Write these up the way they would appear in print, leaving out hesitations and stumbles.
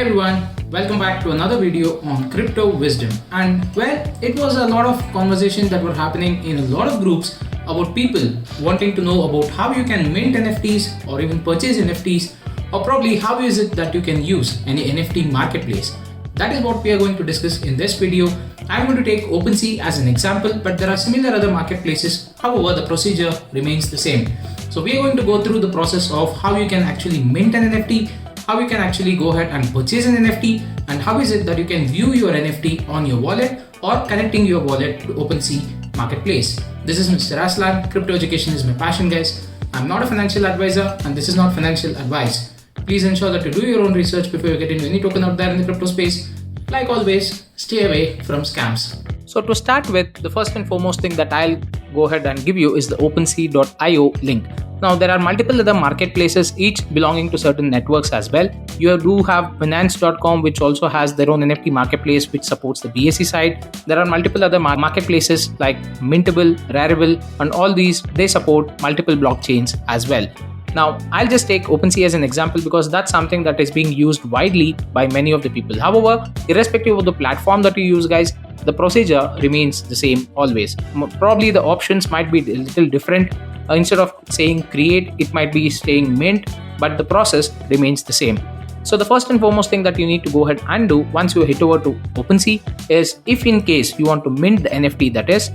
everyone, welcome back to another video on crypto wisdom. And well, it was a lot of conversation that were happening in a lot of groups about people wanting to know about how you can mint NFTs or even purchase NFTs, or probably how is it that you can use any NFT marketplace. That is what we are going to discuss in this video. I'm going to take Opensea as an example, but there are similar other marketplaces. However, the procedure remains the same. So we are going to go through the process of how you can actually mint an NFT, how you can actually go ahead and purchase an NFT, and how is it that you can view your NFT on your wallet or connecting your wallet to Opensea marketplace. This is Mr. Aslan. Crypto education is my passion, guys. I'm not a financial advisor and this is not financial advice. Please ensure that you do your own research before you get into any token out there in the crypto space. Like always, stay away from scams. So to start with, the first and foremost thing that I'll go ahead and give you is the opensea.io link. Now there are multiple other marketplaces, each belonging to certain networks as well. You do have Binance.com, which also has their own NFT marketplace which supports the BSC side. There are multiple other marketplaces like Mintable, Rarible, and all these, they support multiple blockchains as well. Now, I'll just take Opensea as an example because that's something that is being used widely by many of the people. However, irrespective of the platform that you use, guys, the procedure remains the same always. Probably the options might be a little different. Instead of saying create, it might be saying mint, but the process remains the same. So the first and foremost thing that you need to go ahead and do once you hit over to Opensea is, if in case you want to mint the NFT, that is,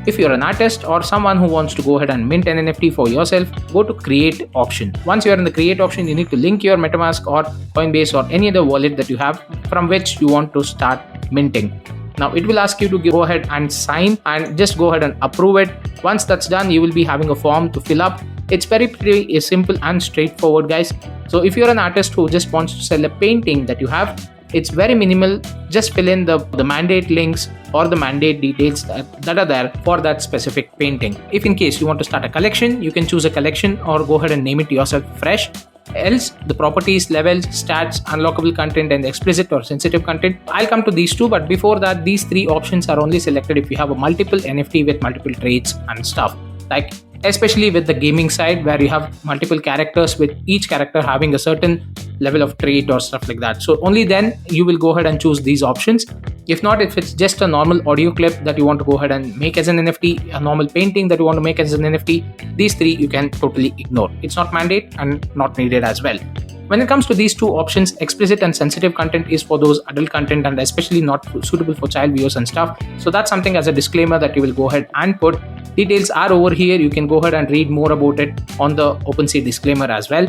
if you're an artist or someone who wants to go ahead and mint an NFT for yourself, go to create option. Once you're in the create option, you need to link your MetaMask or Coinbase or any other wallet that you have from which you want to start minting. Now it will ask you to go ahead and sign and just go ahead and approve it. Once that's done, you will be having a form to fill up. It's pretty simple and straightforward, guys. So if you're an artist who just wants to sell a painting that you have, it's very minimal. Just fill in the mandate links or the mandate details that are there for that specific painting. If in case you want to start a collection, you can choose a collection or go ahead and name it yourself fresh. Else, the properties, levels, stats, unlockable content, and explicit or sensitive content. I'll come to these two, but before that, these three options are only selected if you have a multiple NFT with multiple traits and stuff. Like, especially with the gaming side where you have multiple characters with each character having a certain level of trait or stuff like that. So only then you will go ahead and choose these options. If not, if it's just a normal audio clip that you want to go ahead and make as an NFT, a normal painting that you want to make as an NFT, these three you can totally ignore. It's not mandate and not needed as well. When it comes to these two options, explicit and sensitive content is for those adult content and especially not suitable for child viewers and stuff. So that's something as a disclaimer that you will go ahead and put. Details are over here. You can go ahead and read more about it on the Opensea disclaimer as well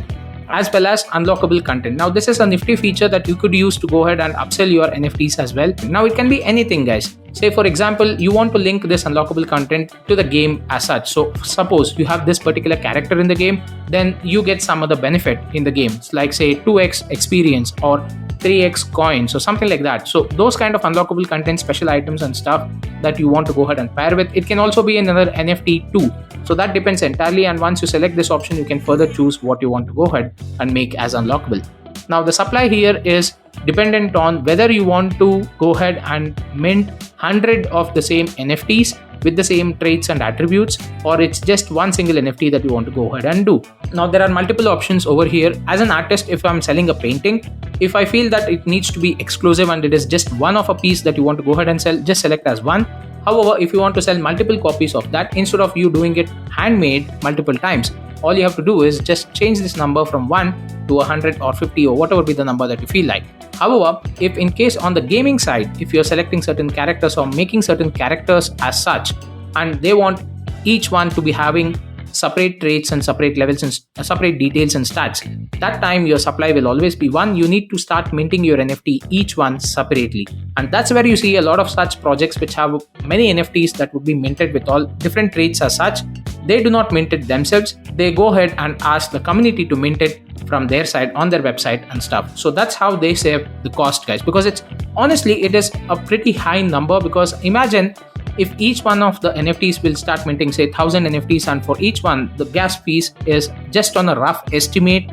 as unlockable content. Now this is a nifty feature that you could use to go ahead and upsell your NFTs as well. Now it can be anything, guys. Say for example, you want to link this unlockable content to the game as such. So suppose you have this particular character in the game, then you get some other benefit in the game, like say 2x experience or 3x coins or something like that. So those kind of unlockable content, special items and stuff that you want to go ahead and pair with, it can also be another NFT too. So that depends entirely, and once you select this option, you can further choose what you want to go ahead and make as unlockable. Now the supply here is dependent on whether you want to go ahead and mint 100 of the same NFTs with the same traits and attributes, or it's just one single NFT that you want to go ahead and do. Now there are multiple options over here. As an artist, if I'm selling a painting, if I feel that it needs to be exclusive and it is just one of a piece that you want to go ahead and sell, just select as one. However, if you want to sell multiple copies of that, instead of you doing it handmade multiple times, all you have to do is just change this number from 1 to 100 or 50 or whatever be the number that you feel like. However, if in case on the gaming side, if you're selecting certain characters or making certain characters as such, and they want each one to be having separate traits and separate levels and separate details and stats, that time your supply will always be one. You need to start minting your NFT each one separately, and that's where you see a lot of such projects which have many NFTs that would be minted with all different traits as such. They do not mint it themselves. They go ahead and ask the community to mint it from their side on their website and stuff. So that's how they save the cost, guys, because it is a pretty high number. Because imagine if each one of the NFTs will start minting say 1000 NFTs, and for each one the gas fees is just on a rough estimate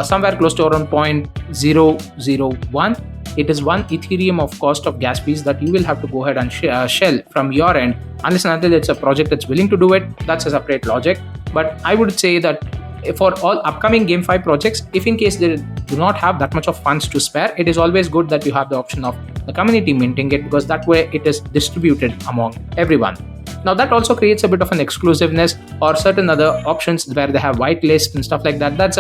somewhere close to around 0.001. It is 1 Ethereum of cost of gas fees that you will have to go ahead and shell from your end, unless and until it's a project that's willing to do it. That's a separate logic. But I would say that for all upcoming GameFi projects, if in case do not have that much of funds to spare, it is always good that you have the option of the community minting it, because that way it is distributed among everyone. Now that also creates a bit of an exclusiveness or certain other options where they have whitelist and stuff like that. Those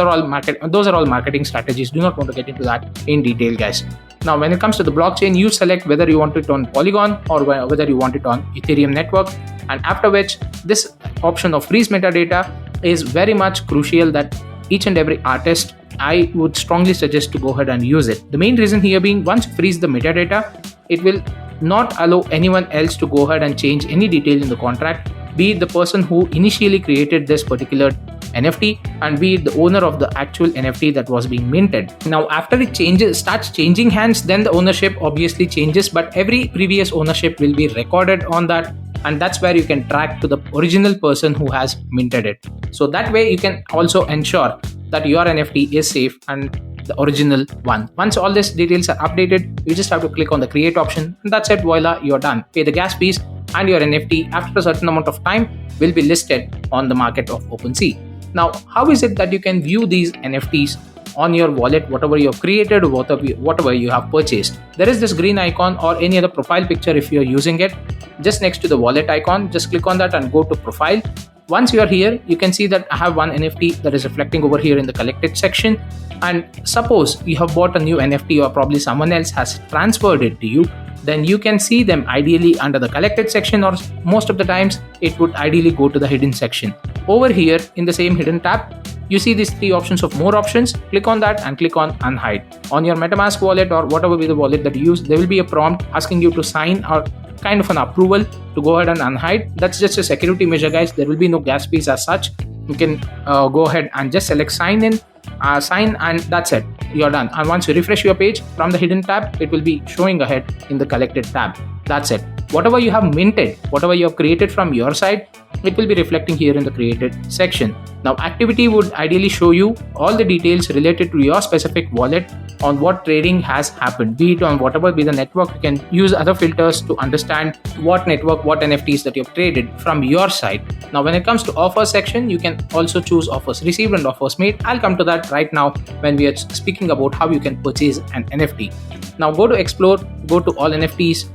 are all marketing strategies. Do not want to get into that in detail, guys. Now when it comes to the blockchain, you select whether you want it on Polygon or whether you want it on Ethereum network, and after which this option of freeze metadata is very much crucial that each and every artist, I would strongly suggest to go ahead and use it. The main reason here being, once you freeze the metadata, it will not allow anyone else to go ahead and change any detail in the contract, be it the person who initially created this particular NFT and be it the owner of the actual NFT that was being minted. Now after it starts changing hands, then the ownership obviously changes, but every previous ownership will be recorded on that, and that's where you can track to the original person who has minted it. So that way you can also ensure that your NFT is safe and the original one. Once all these details are updated, you just have to click on the create option, and that's it. Voila, you're done. Pay the gas fees and your NFT after a certain amount of time will be listed on the market of Opensea. Now, how is it that you can view these NFTs on your wallet, whatever you have created or whatever you have purchased? There is this green icon or any other profile picture if you're using it, just next to the wallet icon. Just click on that and go to profile. Once you are here, you can see that I have one NFT that is reflecting over here in the collected section. And suppose you have bought a new NFT or probably someone else has transferred it to you, then you can see them ideally under the collected section, or most of the times it would ideally go to the hidden section. Over here in the same hidden tab, you see these three options of more options. Click on that and click on unhide. On your MetaMask wallet or whatever be the wallet that you use, there will be a prompt asking you to sign or kind of an approval to go ahead and unhide. That's just a security measure, guys. There will be no gas fees as such. You can go ahead and just select sign, and that's it. You're done. And once you refresh your page from the hidden tab, it will be showing ahead in the collected tab. That's it. Whatever you have minted, whatever you have created from your side, it will be reflecting here in the created section. Now activity would ideally show you all the details related to your specific wallet on what trading has happened, be it on whatever be the network. You can use other filters to understand what network, what NFTs that you've traded from your side. Now when it comes to offers section, you can also choose offers received and offers made. I'll come to that right now when we are speaking about how you can purchase an NFT. Now go to explore, go to all NFTs,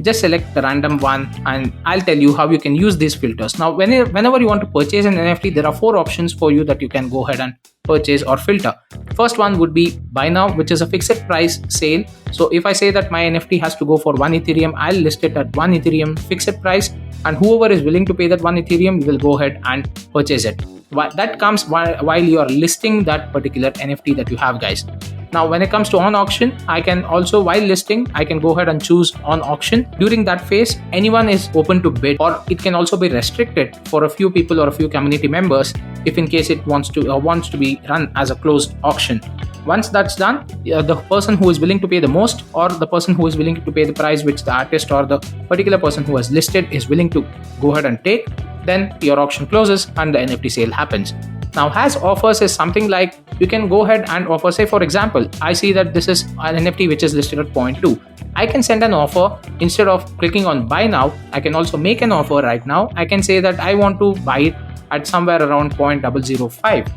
just select the random one, and I'll tell you how you can use these filters. Now whenever you want to purchase an NFT, there are four options for you that you can go ahead and purchase or filter. First one would be buy now, which is a fixed price sale. So if I say that my NFT has to go for 1 Ethereum, I'll list it at 1 Ethereum fixed price, and whoever is willing to pay that 1 Ethereum will go ahead and purchase it. That comes while you are listing that particular NFT that you have, guys. Now when it comes to on auction, I can also, while listing, I can go ahead and choose on auction. During that phase, anyone is open to bid, or it can also be restricted for a few people or a few community members if in case it wants to be run as a closed auction. Once that's done, the person who is willing to pay the most, or the person who is willing to pay the price which the artist or the particular person who has listed is willing to go ahead and take, then your auction closes and the NFT sale happens. Now has offers is something like you can go ahead and offer, say for example, I see that this is an NFT which is listed at 0.2. I can send an offer. Instead of clicking on buy now, I can also make an offer right now. I can say that I want to buy it at somewhere around 0.005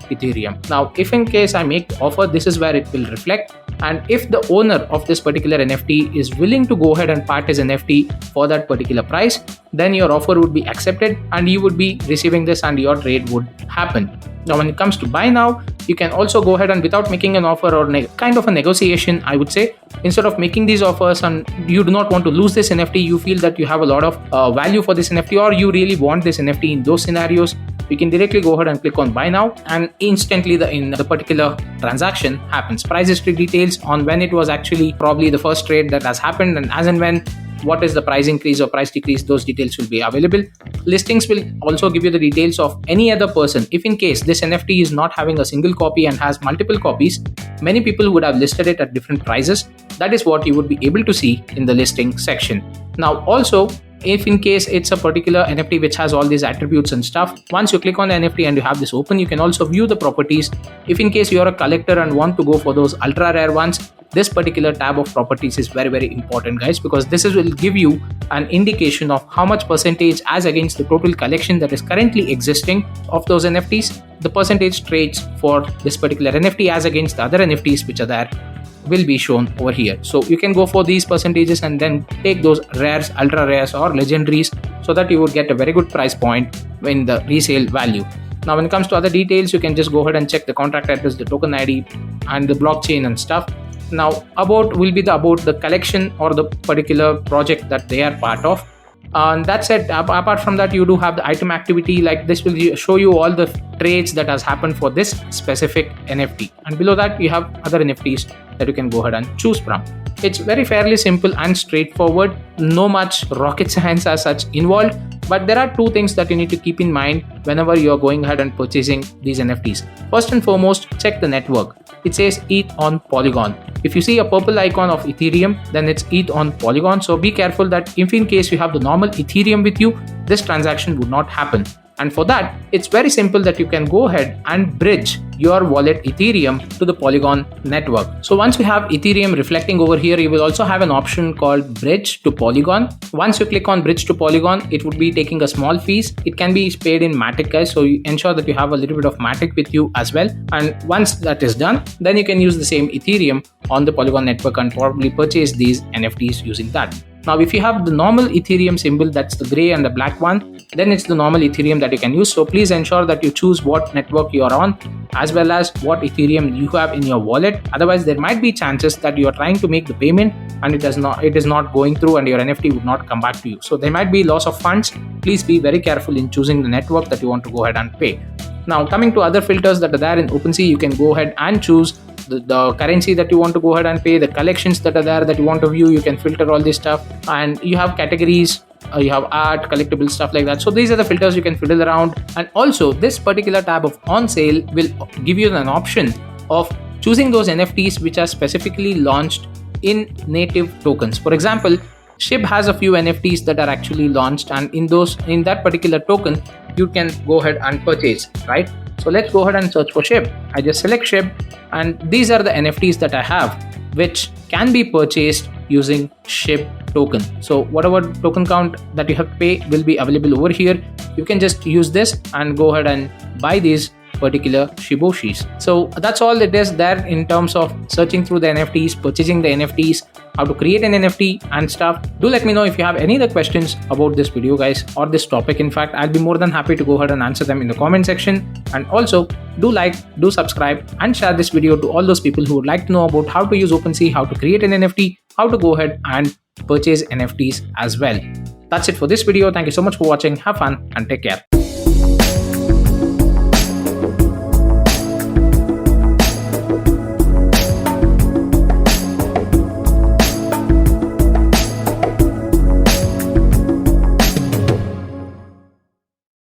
Ethereum. Now if in case I make the offer, this is where it will reflect, and if the owner of this particular NFT is willing to go ahead and part his NFT for that particular price, then your offer would be accepted and you would be receiving this and your trade would happen. Now when it comes to buy now, you can also go ahead and without making an offer or kind of a negotiation, I would say, instead of making these offers and you do not want to lose this NFT, you feel that you have a lot of value for this NFT, or you really want this NFT in those scenarios, you can directly go ahead and click on buy now, and instantly the particular transaction happens. Price history details on when it was actually probably the first trade that has happened, and as and when what is the price increase or price decrease, those details will be available. Listings will also give you the details of any other person. If in case this NFT is not having a single copy and has multiple copies, many people would have listed it at different prices. That is what you would be able to see in the listing section. Now also, if in case it's a particular NFT which has all these attributes and stuff, once you click on the NFT and you have this open, you can also view the properties. If in case you're a collector and want to go for those ultra rare ones, this particular tab of properties is very, very important, guys, because this will give you an indication of how much percentage as against the total collection that is currently existing of those NFTs, the percentage trades for this particular NFT as against the other NFTs which are there will be shown over here. So you can go for these percentages and then take those rares, ultra rares or legendaries so that you would get a very good price point in the resale value. Now when it comes to other details, you can just go ahead and check the contract address, the token ID and the blockchain and stuff. Now about the collection or the particular project that they are part of. And that's it. Apart from that, you do have the item activity. Like this will show you all the trades that has happened for this specific NFT, and below that you have other NFTs that you can go ahead and choose from. It's very fairly simple and straightforward, no much rocket science as such involved. But there are two things that you need to keep in mind whenever you are going ahead and purchasing these NFTs. First and foremost, check the network. It says ETH on Polygon. If you see a purple icon of Ethereum, then it's ETH on Polygon. So be careful that if in case you have the normal Ethereum with you, this transaction would not happen. And for that, it's very simple that you can go ahead and bridge your wallet Ethereum to the Polygon network. So once we have Ethereum reflecting over here, you will also have an option called Bridge to Polygon. Once you click on Bridge to Polygon, it would be taking a small fees. It can be paid in Matic, guys. So you ensure that you have a little bit of Matic with you as well. And once that is done, then you can use the same Ethereum on the Polygon network and probably purchase these NFTs using that. Now, if you have the normal Ethereum symbol, that's the gray and the black one, then it's the normal Ethereum that you can use. So please ensure that you choose what network you are on, as well as what Ethereum you have in your wallet. Otherwise, there might be chances that you are trying to make the payment and it is not going through and your NFT would not come back to you. So there might be loss of funds. Please be very careful in choosing the network that you want to go ahead and pay. Now, coming to other filters that are there in Opensea, you can go ahead and choose the currency that you want to go ahead and pay, the collections that are there that you want to view. You can filter all this stuff, and you have categories, you have art, collectible, stuff like that. So these are the filters you can fiddle around. And also this particular tab of on sale will give you an option of choosing those NFTs which are specifically launched in native tokens. For example, SHIB has a few NFTs that are actually launched, and in that particular token you can go ahead and purchase, right? So let's go ahead and search for SHIB. I just select SHIB, and these are the NFTs that I have which can be purchased using SHIB token. So whatever token count that you have to pay will be available over here. You can just use this and go ahead and buy these particular Shiboshis. So that's all it is there in terms of searching through the NFTs, purchasing the NFTs, how to create an NFT and stuff. Do let me know if you have any other questions about this video, guys, or this topic. In fact, I'll be more than happy to go ahead and answer them in the comment section. And also do like, do subscribe and share this video to all those people who would like to know about how to use Opensea, how to create an NFT, how to go ahead and purchase NFTs as well. That's it for this video. Thank you so much for watching. Have fun and take care.